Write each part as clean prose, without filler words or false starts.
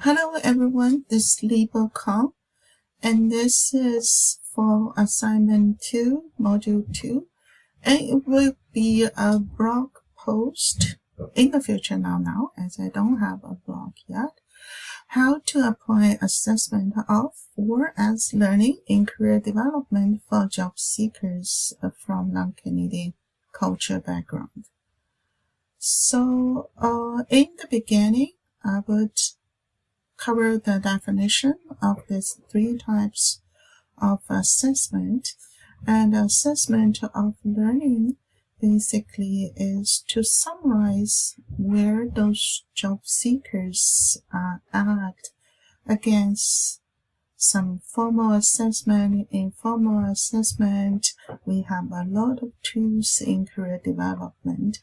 Hello everyone, this is LibreCom, and this is for assignment 2, module 2, and it will be a blog post in the future now, as I don't have a blog yet. How to apply assessment of ForAsLearning in career development for job seekers from non-Canadian culture background. So in the beginning, I would cover the definition of these three types of assessment. And assessment of learning basically is to summarize where those job seekers are at against some formal assessment, informal assessment. We have a lot of tools in career development,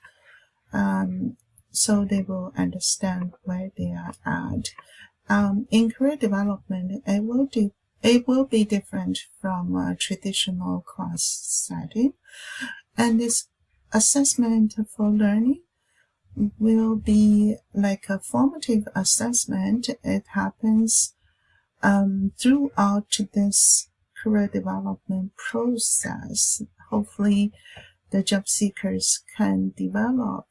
so they will understand where they are at. In career development, it will be different from a traditional class setting, and this assessment for learning will be like a formative assessment. It happens throughout this career development process. Hopefully, the job seekers can develop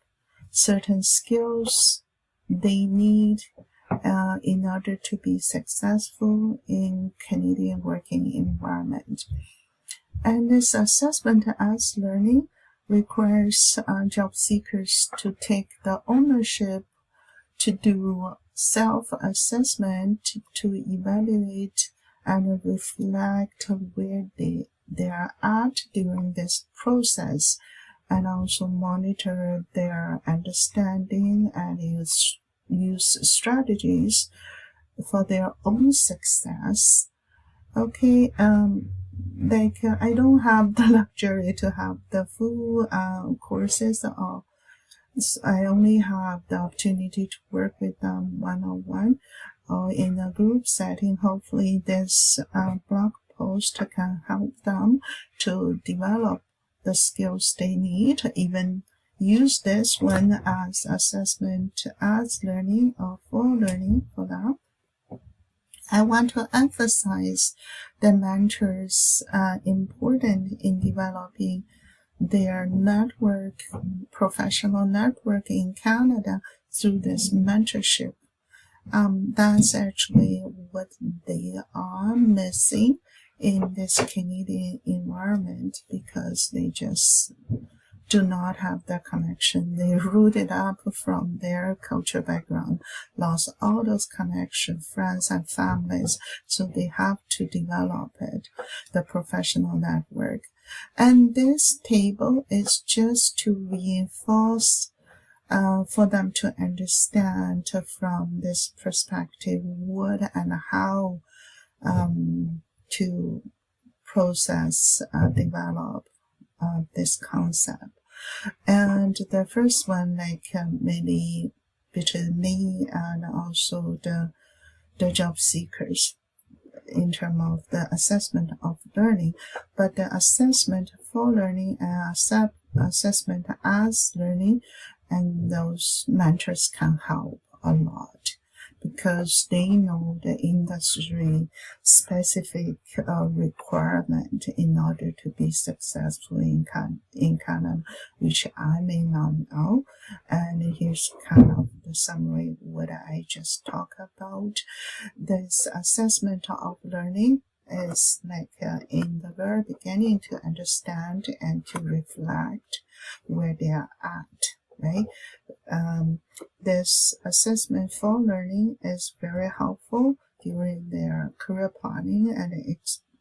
certain skills they need in order to be successful in Canadian working environment. And this assessment as learning requires job seekers to take the ownership to do self-assessment, to evaluate and reflect where they are at during this process, and also monitor their understanding and use strategies for their own success. Okay, I don't have the luxury to have the full courses, or I only have the opportunity to work with them one-on-one or in a group setting. Hopefully this blog post can help them to develop the skills they need, even use this one as assessment as learning or for learning for them. I want to emphasize the mentors important in developing their network, professional network in Canada through this mentorship. That's actually what they are missing in this Canadian environment, because they just do not have that connection. They rooted up from their culture background, lost all those connections, friends and families, so they have to develop it, the professional network. And this table is just to reinforce for them to understand from this perspective what and how to process, develop this concept. And the first one, maybe between me and also the job seekers in terms of the assessment of learning, but the assessment for learning and assessment as learning, and those mentors can help a lot, because they know the industry specific requirement in order to be successful in Canada, which I may not know. And here's kind of the summary of what I just talked about. This assessment of learning is in the very beginning to understand and to reflect where they are at. Right? This assessment for learning is very helpful during their career planning and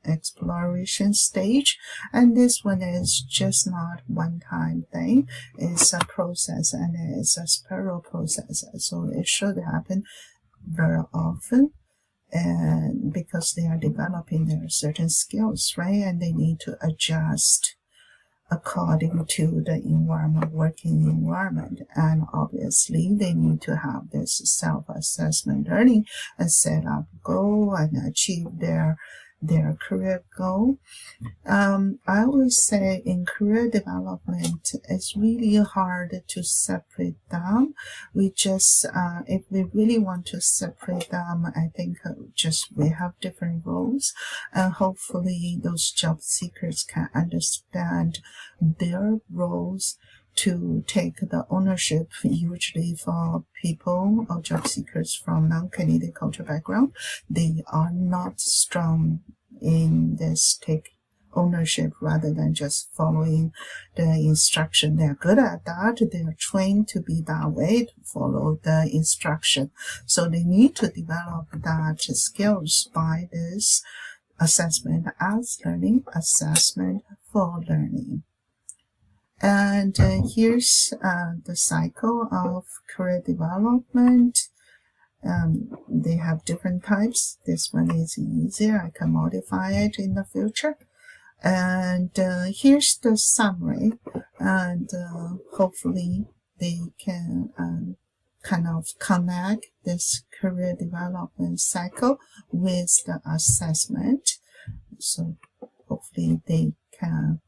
exploration stage. And this one is just not one-time thing. It's a process, and it's a spiral process. So it should happen very often, and because they are developing their certain skills, right? And they need to adjust according to the environment, working environment. And obviously they need to have this self-assessment learning and set up goal and achieve their their career goal. I would say in career development, it's really hard to separate them. We just, if we really want to separate them, I think we have different roles, and hopefully those job seekers can understand their roles to take the ownership. Usually for people or job seekers from non-Canadian cultural background, they are not strong in this take ownership rather than just following the instruction. They're good at that. They're trained to be that way, to follow the instruction. So they need to develop that skills by this assessment as learning, assessment for learning. And here's the cycle of career development. They have different types. This one is easier. I can modify it in the future. And here's the summary. And hopefully they can kind of connect this career development cycle with the assessment. So hopefully they can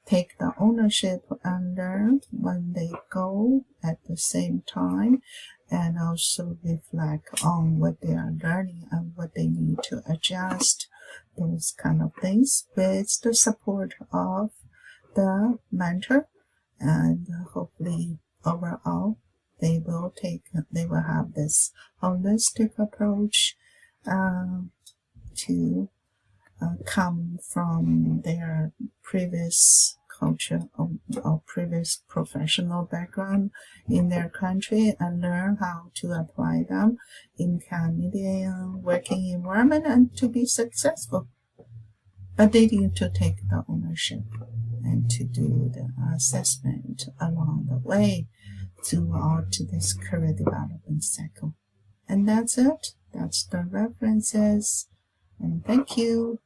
take the ownership and learn when they go at the same time, and also reflect on what they are learning and what they need to adjust, those kind of things, with the support of the mentor. And hopefully overall they will have this holistic approach to come from their previous culture or previous professional background in their country and learn how to apply them in Canadian working environment and to be successful. But they need to take the ownership and to do the assessment along the way throughout this career development cycle. And that's it. That's the references. And thank you.